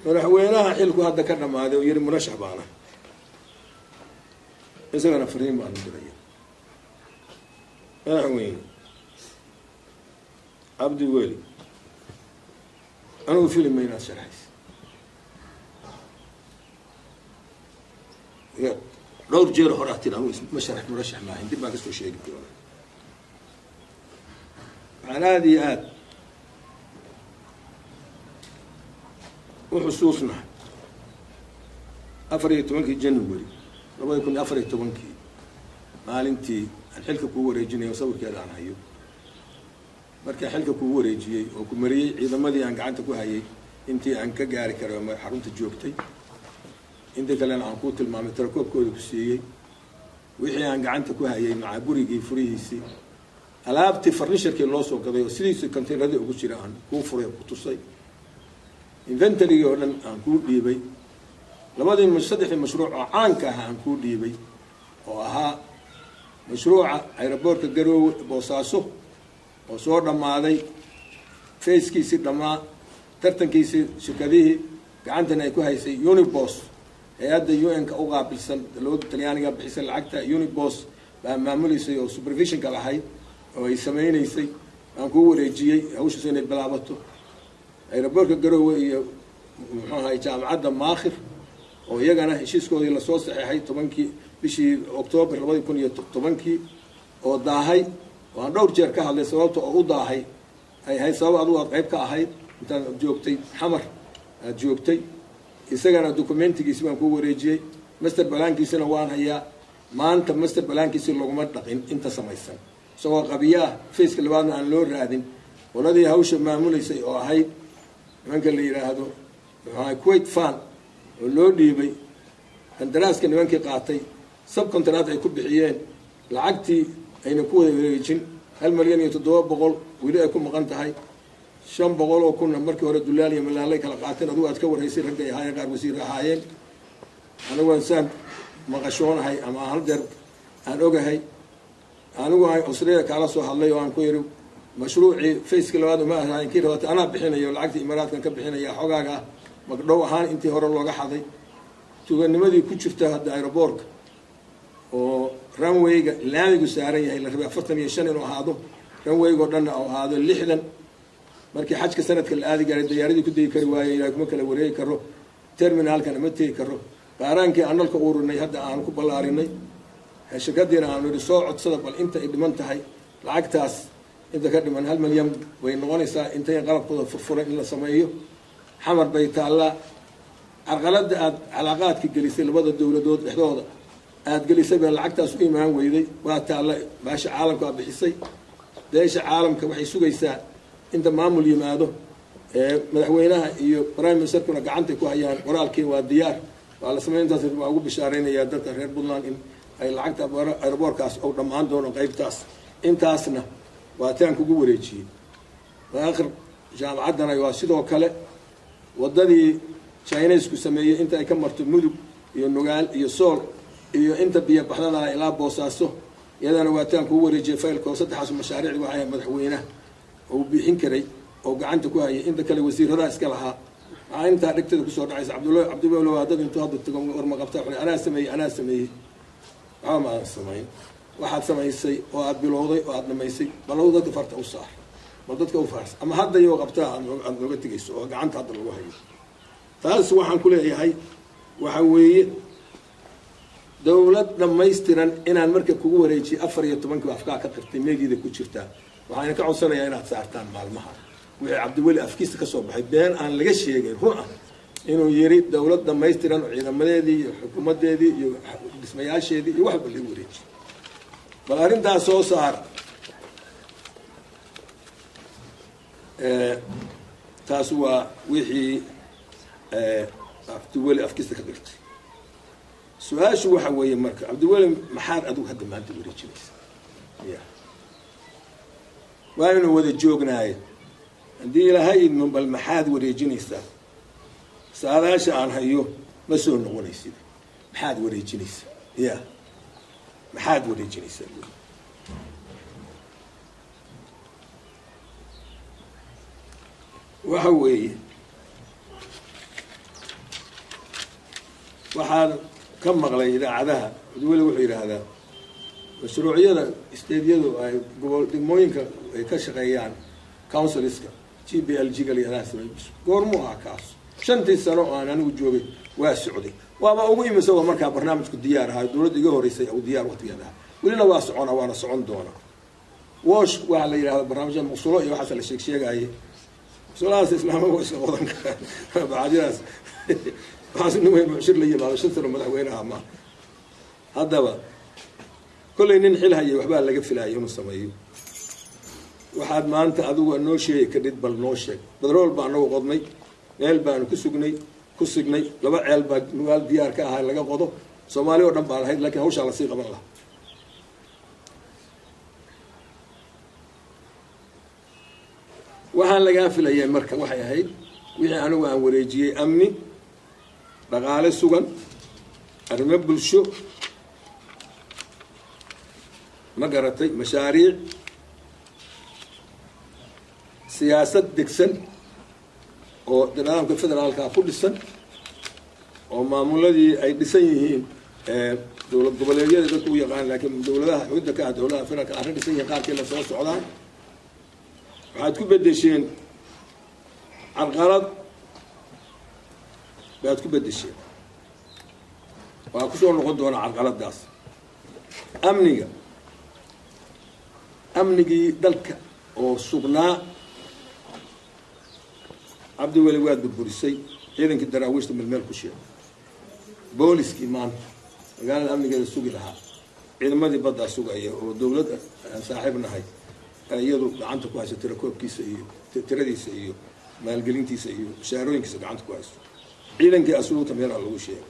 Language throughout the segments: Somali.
madaxweynaha xilku hadda ka dhamaaday oo yiri murashax baana isagana fariin baan diraya madaxweyne cabdi weli anigu filim inaad sharaxaysa dhowr jeer hore aad tiri anigu ma sharax murashax maahayn dib baan kasoo sheegi doonaa waxaan aada iyo aada وحصوصنا أفريقيا تمنكي جنوري 2014 maalintii aan xilka ku wareejinay sawirkeeda aan hayo markii xilka ku wareejiyay oo ku mariyay ciidamadii aan gacanta ku hayay intii aan ka gaari karo xarunta joogtay inta kale aan ku tilmaamay tarakoobkooda ku siiyay wixii aan gacanta ku hayay maca gurigii furihiisii alaabtii furniture-kii loo soo gaday oo sidiisii container-da ugu jira aan ku furay ku tusay inventory oo dhan aan ku dhiibay saddexdii mashruuc oo caanka ah aan ku dhiibay oo ahaa mashruuca aeroboortka Garowe Boosaaso oo soo dhamaaday feeskiisii dhamaa tartankiisii shirkadihii gacantana ay ku haysay Unibos hay'adda UN-ka u qaabilsan dowladda Talyaaniga bixisay lacagta Unibos baa maamulisay oo supervision-ka lahayd oo ay sameynaysay aan ku wareejiyay hawshiisa inay bilaabato aeroboortka Garowe iyo muxuu ahaa jaamacadda Maakhir oo iyagana heshiiskoodii la soo saxeexay 10kii bishii October 2010 oo daahay waan dhowr jeer ka hadlay sababta oo u daahay ay hay sabab adu qayb ka ahayd intaan joogtay xamar aad joogtay isagana documentigiisa baan ku wareejiyay master plan-kiisana waan hayaa maanta master plan-kiisa laguma dhaqin inta samaysan soo qabiyaa feeska labaadna aan loo raadin waladii hawsha maamuleysay oo ahayd nimanka la yiraahdo Kuwait fan oo loo dhiibay kandaraaska nimankii qaatay subcontract ay ku bixiyeen lacagtii ayna ku wareejin 1,700,000 wili ay ku maqan tahay 500 oo kun markii hore dulaal iyo malaalay kala qaateen adigu aad ka wareysay rag ay hayeen qaar wasiir ahaayeen anigu aan maqashoonahay ama hal deer aan ogahay anigu ay Australia kala soo hadlay oo aan ku yiri mashruuci feeska labaad ma ahayn kii rabta ana bixinayo lacagtii imaaraadkan ka bixinaya xogaaga magdhow ahaan intii hore looga xaday tuuganimadii ku jirta hadda aeroboortka oo runway-ga laamigu saaran yahay la rabay 45 inuu ahaado runway-go dhan oo ahaado 60 markii xajka sanadka la aadi gaaray diyaaradii ku degi kari waayay ilaa kuma kala wareegi karo terminalkan ma tegi karo qaaraankii analka ururnay hadda aan ku ballaarinay shirkadiina aan niri soo codsada bal inta ay dhiman tahay lacagtaas inta ka dhiman 1 milyan way noqonaysaa intay qalabkooda furfuran in la sameeyo xamar bay taala arqalada aad calaaqaadka gelisay labada dawladood dhexdooda aad gelisay baa lacagtaas u imaan weyday waa taala baasha caalamka bixisay deesha caalamka waxay sugaysaa inta maamul yimaado madaxweynaha iyo prime minister-kuna gacanta ku hayaan qoraalkii waa diyaar waa la sameyntaas waa ugu bishaareynaya dadka reer Puntland in ay lacagta aeroboorkaas oo dhamaan doono qaybtaas intaasna waa taan kugu wareejiyay aakhir jaamacadana waa sidoo kale wadadii Chinese ku sameeyay inta ay ka marto mudug iyo nugaal iyo sool iyo inta biyo baxdada ilaa Boosaaso iyadana waa taan kugu wareejiyay faylka saddexaas mashaariic waxay madaxweynaha oo bixin karay oo gacanta ku hayay inta kale wasiirada iska lahaa inta dhigtada ku soo dhacaysa Cabdullaahi waa dad intuu hadda tago warma qabta anaa sameeyay ama sameeyay waxaad samaysay oo aad bilowday oo aad dhamaysay balow dadka farta u saar ma dadka u faars ama hadda iyo qabtaa aad looga tigayso oo gacanta hadda lagu hayo taas waxaan ku leeyahay waxa weeye dawlad dhamaystiran inaan marka kugu wareejiyo 14 afkaa ka qirtay meedida ku jirta waxaan ka codsanayaa inaad saartaan maalmaha wixii Cabdiweli afkiisa ka soo baxay been aan laga sheegay run ah inuu yiri dawlad dhamaystiran ciidamadeedii iyo xukuumadeedii iyo dhismayaasheedii iyo waxba lagu wareejiyo bal arrintaas soo saar taas waa wixii Cabdiweli afkiisa ka qirtay su'aashu waxa weeye marka Cabdiweli maxaad adigu hadda maanta wareejinaysaa waa inuu wada joognaay hadii ilaahay idmin bal maxaad wareejinaysaa saadaasha aan hayo ma soo noqonaysid maxaad wareejinaysaa maxaad wareejinaysaa waxa weeye waxaan ka maqlay idaacadaha weli wuxuu yidhaahdaa mashruucyada isteedyadu ay degmooyinka ay ka shaqeeyaan councilska GBLG-ga goormuu ahaa kaas 5 sano oo aan anigu joogay waa socday waaba ugu imisa waa markaa barnaamijku diyaar ahaa dowladda iga horeysay oo diyaar waqtigeeda welina waa socona waana socon doona wash waa la yiraahdo barnaamijka musulo iyo waxa la sheegay musuladaas islaamka waa iska qodan karaan baadiraas waxaan inuu mushir la yimaado 5 sano madaxweynaha ma haddaba kulay nin xil hayay waxba laga filayo inuu sameeyo waxaad maanta adigu noo sheegay kadib bal noo sheeg badrool baan nagu qodnay meel baan ku sugnay laba ceel baa nugaal diyaar ka ahaa laga qodo Soomaaliya oo dhan baa lahayd laakiin hawsha la sii qaban lahaa waxaan laga filayay marka waxay ahayd wixii anigu aan wareejiyay amni dhaqaale sugan arrimo bulsho ma garatay mashaariic siyaasad degsan oo nidaamka federaalka ku dhisan oo maamuladii ay dhisan yihiin dowlad goboleedyada dadku u yaqaan laakiin dowladaha xudda ka ah dowladaha federaalka arrin dhisan yihiin qaarkii la soo socdaan waxaad ku bedesheen carqalad baad ku bedesheen waa ku soo noqon doona carqaladaas amnigii dalka oo sugnaa cabdi weli waad burburisay ciidankii daraawiishta meel ku sheegay booliskii maanta magaalada amnigeeda sugi lahaa ciidamadii badda sugaya oo dowladda saaxiib nahay iyadu gacanta ku hayso tirakoobkiisa iyo tiradiisa iyo maalgelintiisa iyo shaarooyinkiisa gacanta ku hayso ciidankii asluubta meel lagu sheegay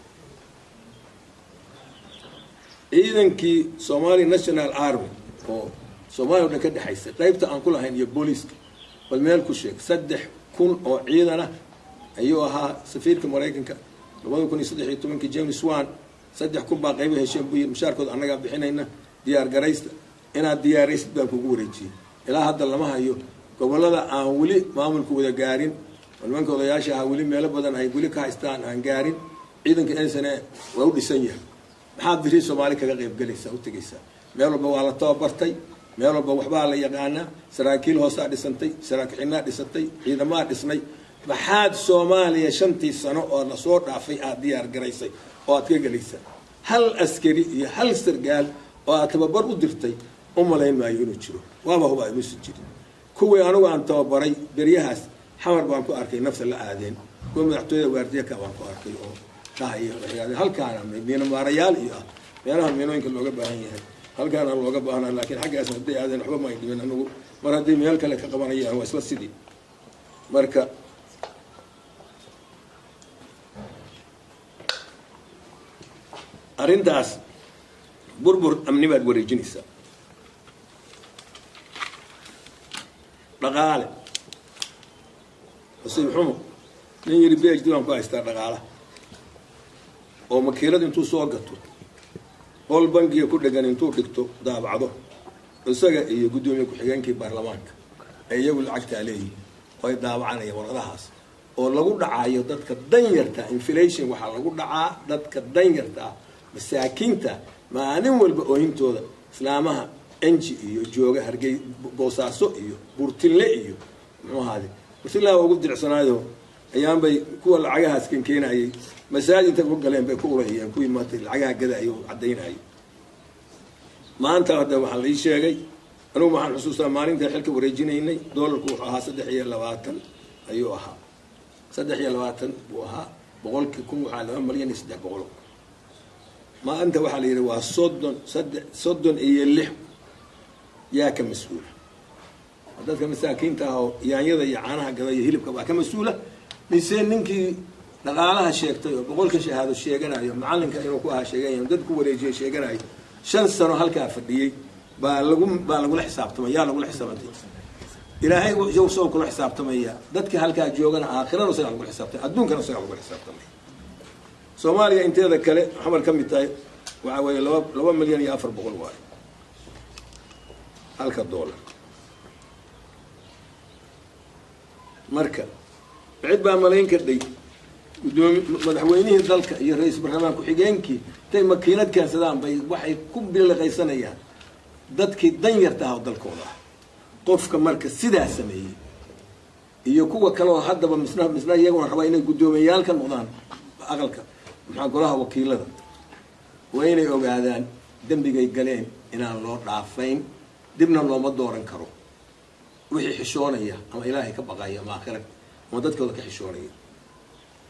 ciidankii Somali National Army oo Soomaaliya oo ka dhaxaysa qaybta aan ku lahayn iyo booliska bal meel ku sheeg 3,000 oo ciidan ah ayuu ahaa safiirka Mareykanka 2013 James Swan 3,000 baa qayb heshiin buu mushaarkooda anaga bixinayna diyaar garaysta inaad diyaaraysid baa kugu wareejiyay ilaa hadda lama hayo gobolada aan weli maamulku wada gaarin walmanka odayaasha ah weli meelo badan ay weli ka haystaan aan gaarin ciidanka NSNA waa u dhisan yahay maxaad bixi Soomaali kaga qayb galaysaa u tagaysaa meel walba waa la tababartay meel walba waxba la yaqaana saraakiil hoose dhisantay saraakiilna dhisantay ciidamada dhisnay maxaad Soomaaliya 5 sano oo la soo dhaafay aad diyaar garaysay oo aad ka galaysaa hal askari iyo hal sargaal oo aad tababar u dirtay umaleyn maayo inuu jiro waaba huba ay musu jirin kuwii anigu aan tababaray bariyahaas xamar baan ku arkay nafta la aadeen kuwa madaxtooyada waardiya ka baan ku arkay oo tahay halkaan meena maarayaal iyo meelaha meelooyinka looga baahan yahay halkaan looga baahnaa laakiin xaggaas haday aadeen waxba ma dhiman anigu mar haday meel kale ka qabanayaan waa isla sidii marka arintaas burbur amni baad wareejinaysaa dhaqaale xuseen xumo nin yiri PhD waan ku haystaa dhaqaale oo makiinad intuu soo gato hol bangiga ku dhagan intuu dhigto daabacdo isaga iyo gudoomiye ku xigeenkii baarlamaanka ayagu lacagta leeyihiin oo daabacanaya warqadahaas oo lagu dhacayo dadka danyarta inflation waxa lagu dhacaa dadka danyarta masaakiinta maalin walba oo hintooda islaamaha enji iyo jooga hargey boosaaso iyo burtille iyo muxuu ahaade burtille ugu dircsanaayo ayaan bay kuwa lacagahaas kan keenayay masaajidka ku galeen bay ku urayeen kuwii maantay lacagaha gadaayo cadeynay maanta hadda waxa la sheegay anigu waxaan xusuustaa maalinta xilka wareejinaynay doolarku wuxuu ahaa 320 ayuu ahaa 320 buu ahaa boqolkii kun waxa la malyan 300 ما أنت وحالي روا صدن إيه اللي يا كمسؤول هذا كمساكين تاو يعني يضيع يعانها كذا يهلب كبا كمسؤولة نسين ننكي نقالها شيء طيب بقول كشيء هذا الشيء جنا يوم معلم كانوا كوها شيء جنا يوم دد كوري شيء جنا شن سنة هالكافر دي بالقول حساب تما يا لقول حساب أنت إلى هاي جو سو كل حساب تما يا دد كهالكا جوجنا آخرا وصل على حساب أدون كانوا صار على حساب تما Soomaaliya inteeda kale xamar ka mid tahay waxa weeye 2 milyan iyo 400 waay halka doolar marka cid baa malayn ka dhay madaxweynihii dalka iyo ra-iisul baarlamaan ku-xigeenkii intay makiinad keensadaan bay waxay ku biliqaysanayaan dadkii danyarta ah oo dalkooda ah. qofka marka sidaa sameeyey iyo kuwa kale oo haddaba misna iyaguna rabaa inay guddoomiyayaal ka noqdaan aqalka golaha wakiilada waa inay ogaadaan dembigay galeen inaan loo dhaafayn, dibna looma dooran karo. wixii xishoonaya ama ilaahay ka baqaya ama aakhirad ama dadkooda ka xishoonaya.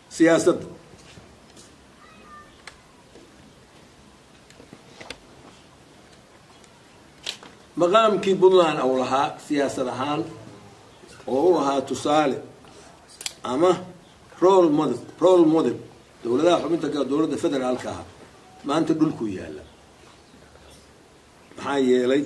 siyaasadda maqaamkii puntland uu lahaa siyaasad ahaan oo u ahaa tusaale ama role model dowladaha xubinta kale dowladda federaalka ah maanta dhulku yaalla. maxaa yeelay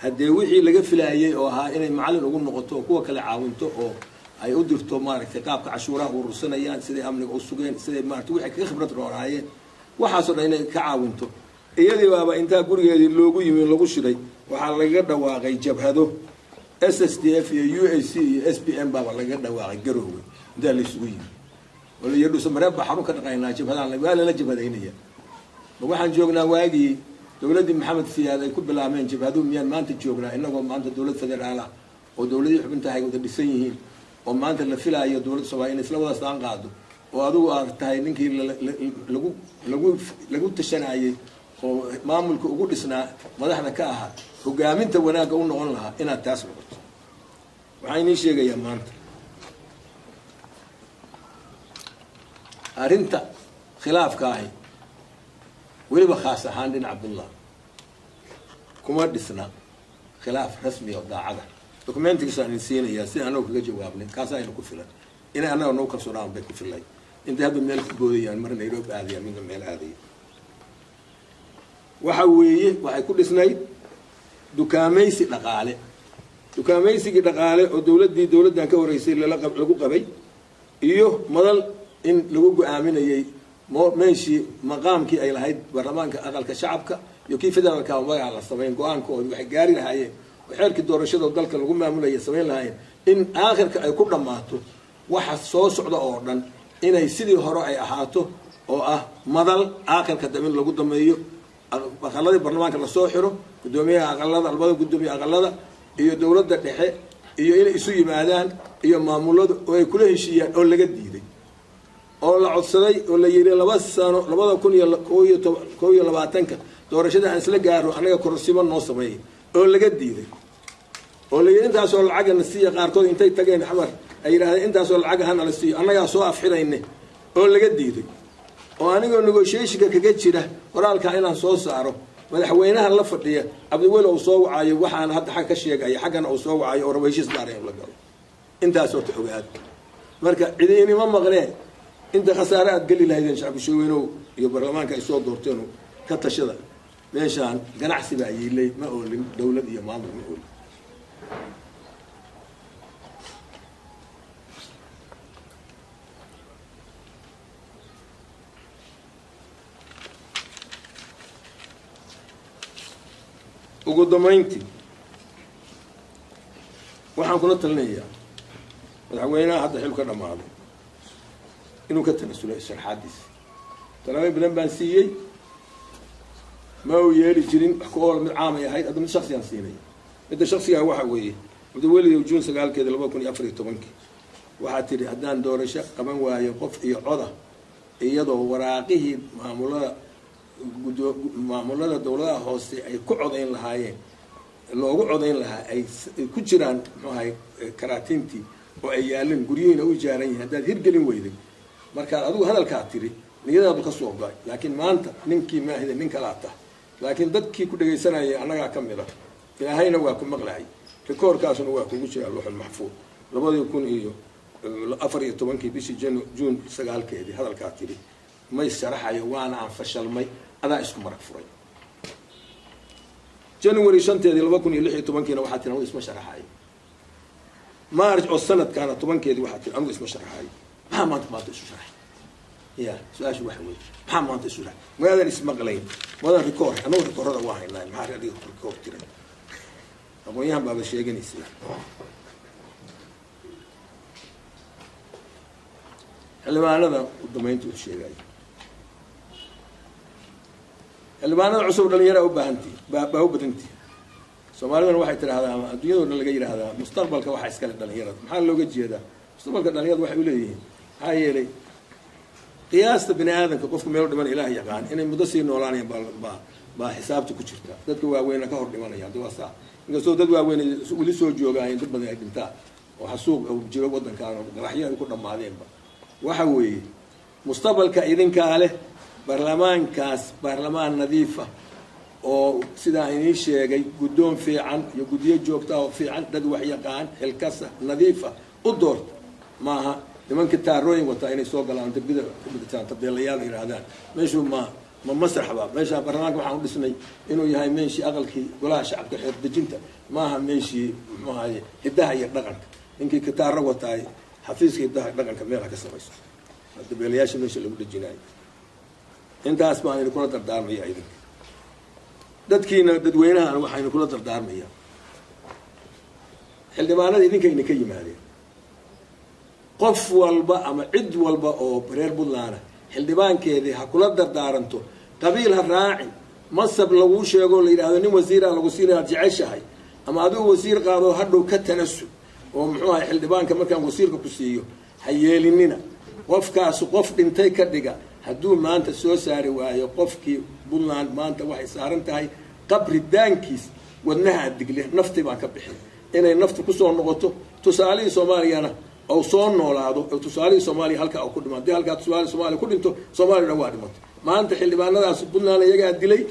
haddee wixii laga filaayay oo ahaa inay macallin ugu noqoto oo kuwa kale caawinto oo ay u dirto maaragtay qaabka cashuuraha urursanayaan, siday amniga u sugeen, siday maaragtay wixii kaga khibrad roonaayeen, waxaasoo dhan inay ka caawinto. iyadii baaba intaa gurigeedii loogu yimi lagu shiray waxaa lagaga dhawaaqay jabhado SSDF iyo UAC iyo SPM baaba lagaga dhawaaqay garoowe intaa la isugu yimi oo la yidhi Soomaaliya baa xarun ka dhaqaynaa jabhadaan waa la jabhadaynaya. waxaan joognaa waagii dowladdii Maxamed Siyaad ay ku bilaabeen jabhadu miyaan maanta joognaa inagoo maanta dowlad federaal ah oo dowladii xubinta ay wada dhisan yihiin oo maanta la filaayo dowladda Soomaaliya in isla wada saan qaado oo adigu aad tahay ninkii lagu tashanayay oo maamulka ugu dhisnaa madaxda ka ahaa hogaaminta wanaagga u noqon lahaa inaad taas noqoto. waxaan inii sheegayaa maanta arrinta khilaafka ahi weliba khaas ahaan dhinaca Puntland kuma dhisna khilaaf rasmi oo daacada. dokumentigiisa aan siinayaa si anagu kaga jawaabnay kaas aynu ku filan inay anaga noo kalsoonaan bay ku filay inta hadda meel ku boodayaan mar Nairobi aadayaan midna meel aadaya. waxa weeye waxay ku dhisnayd dukaamaysi dhaqaale oo dowladdan ka horeysay lagu qabay iyo madal in lagu go'aaminayay meeshii maqaamkii ay lahayd baarlamaanka aqalka shacabka iyo kii federaalka magaca la sameyn go-aankooda waxay gaari lahaayeen oo xeerkii doorashada dalka lagu maamulayay samayn lahaayeen in aakhirka ay ku dhammaato waxa soo socda oo dhan inay sidii hore ay ahaato oo ah madal aakhirka damin lagu dameeyo aqaladii baarlamaanka lasoo xiro guddoomiyaha aqalada labada guddoomiye aqalada iyo dowladda dhexe iyo inay isu yimaadaan iyo maamulada oo ay kula heshiiyaan oo laga diiday oo la codsaday oo la yidhi 2 sano 2021 doorashada aan isla gaaro anaga korsiimo noo sameeyay oo laga diiday oo la yidhi intaasoo lacagna siiya qaarkood intay tageen xamar ay yidhaahdeen intaasoo lacag ahana la siiyo annagaa soo afxirayne oo laga diiday oo anigoo negotiationka kaga jira qoraalka inaan soo saaro madaxweynaha la fadhiya Cabdiweli uu soo wacayo waxaan hadda xag ka sheegay xagana uu soo wacayo oo rabayshis daareen la galo intaasoo ta ogaad. marka ciidina ma maqneen inta khasaare aad gali lahaydeen shacabka shaweynow iyo baarlamaanka ay soo doorteen ka tashada meeshaan ganacsi baa yeelay ma oolin dowlad iyo maamul ma oolin. ugu dambeyntii waxaan kula talinayaa madaxweynaha hadda xilka dhamaaday inuu ka tanasulo sharxaadiisa. talaabo badan baan siiyey ma uu yeeli jirin wax ku ool mid caam ay ahayd hadda mid shakhsiyaan siinay. midda shakhsiga waxa weeye Cabdiweli Juun 9keeda 2014 waxaa tiri haddaan doorasho qaban waayo qof iyo coda iyadoo waraaqihii maamulada dowladaha hoose ay ku codayn lahaayeen loogu codayn lahaa ay ku jiraan muxuu ahay karaatintii oo ay yaaleen guryihiina u jaaran yihiin haddaad hirgelin weyday markaad adigu hadalkaa tiri niyadaadu ka soo go'ay laakiin maanta ninkii maahida nin kalaa tah laakiin dadkii ku dhagaysanayay annagaa ka mid ah ilaahayna waa ku maqlahay rikoorkaasuna waa kugu jira luuxul maxfuud 2014 bishii Juun 9keedii hadalkaa tiri may sharaxayo waana aan fashalmay adaa isku marag furay. January 5keedii 2016 waxaa tiri isma sharaxayo. March oo sanadkaana 10keedii waxaa tiri anigu isma sharaxayo. maxaa maanta isu sharaxay يا سؤال شو واحد محمد السؤال وهذا اسمه قليل وهذا ريكورد أنا ريكورد هذا واحد لا ما هذا ريكورد كده أبو يهم بابا شيء جنسي xildhibaanada udamaynta u sheegay xildhibaanada cusub dhalinyaro u baahantii baa u badantii soomaaliduna waxay tidhaahdaa ama adduunyadoo dhan laga yidhaahdaa mustaqbalka waxa iskale dhalinyarada maxaa looga jeedaa mustaqbalka dhalinyarada waxay u leeyihiin maxaa yeelay qiyaasta bini aadamka qofku meel dhiman ilaah yaqaan inay muddo sii noolaanayaan baa xisaabta ku jirta dadka waaweyna ka hor dhimanayaan waa saa inkastoo dad waaweyn weli soo joogaayeen dad badan ay dhintaan oo xasuuq jiro waddankaan oo qaraxyo ay ku dhammaadeenba waxa weeye mustaqbalka idinkaa leh baarlamaankaas baarlamaan nadiifa oo sidaa inii sheegay guddoon fiican iyo guddiyo joogta oo fiican dad wax yaqaan xilkasa nadiifa u doorta maaha nimanka taarooyin wataa inay soo galaan darbida kubitaan tabeelayaal yidhaahdaan meeshuu ma masraxba meesha baarlamaanka waxaan u dhisnay inuu yahay meeshii aqalkii golaha shacabka xeer dejinta maaha meeshii muxuu ahaye hiddaha iyo dhaqanka ninkii kitaaro wataay xafiiska hiddaha dhaqanka meel ha ka samayso dabeelayaasha meesha lagu dhejinayo intaas baan idinkula dardaarmaya idinka dadkiina dadweynahan waxaynu kula dardaarmayaa xildhibaanada idinkayna ka yimaadeen qof walba ama cid walba oo reer puntland xildhibaankeedii ha kula dardaaranto qabiil ha raacin masab laguu sheego la yidhahdo nin wasiira lagu siinaad jeceshahay ama adigu wasiir qaado hadhow ka tanasub oo muxuu ahay xildhibaanka markaan wasiirka ku siiyo ha yeelinina qofkaasu qof dhintay ka dhiga hadduu maanta soo saari waayo qofkii puntland maanta waxay saaran tahay qabri daankiis wadnaha digle nafti baan ka bixin inay nafti kusoo noqoto tusaalihii soomaaliyana oo soo noolaado oo tusaalihii soomaaliya halkaa uu ku dhimo haddii halkaa tusaalihii soomaaliya ku dhinto soomaaliyana waa dhimato maanta xildhibaanadaas puntland iyagaa dilay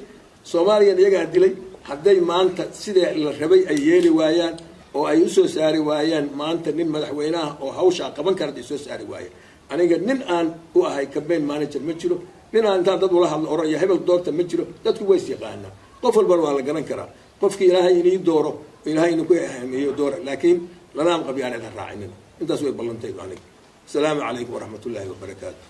soomaaliyan iyagaa dilay hadday maanta sidee la rabay ay yeeli waayaan oo ay usoo saari waayaan maanta nin madaxweynaha oo hawshaa qaban kara ay soo saari waayaan aniga nin aan u ahay campaign manager ma jiro nin aan intaan dad ula hadlo oraya hebel doorta ma jiro dadku ways yaqaanaa qof walbana waa la garan karaa qofkii ilaahay inii dooro ilaahay inu ku ahaameeyo doora laakiin lanaam qabyaaneed ha raacinin intaas way ballantaydu aniga asalaamu calaykum waraxmat ullaahi wabarakaatu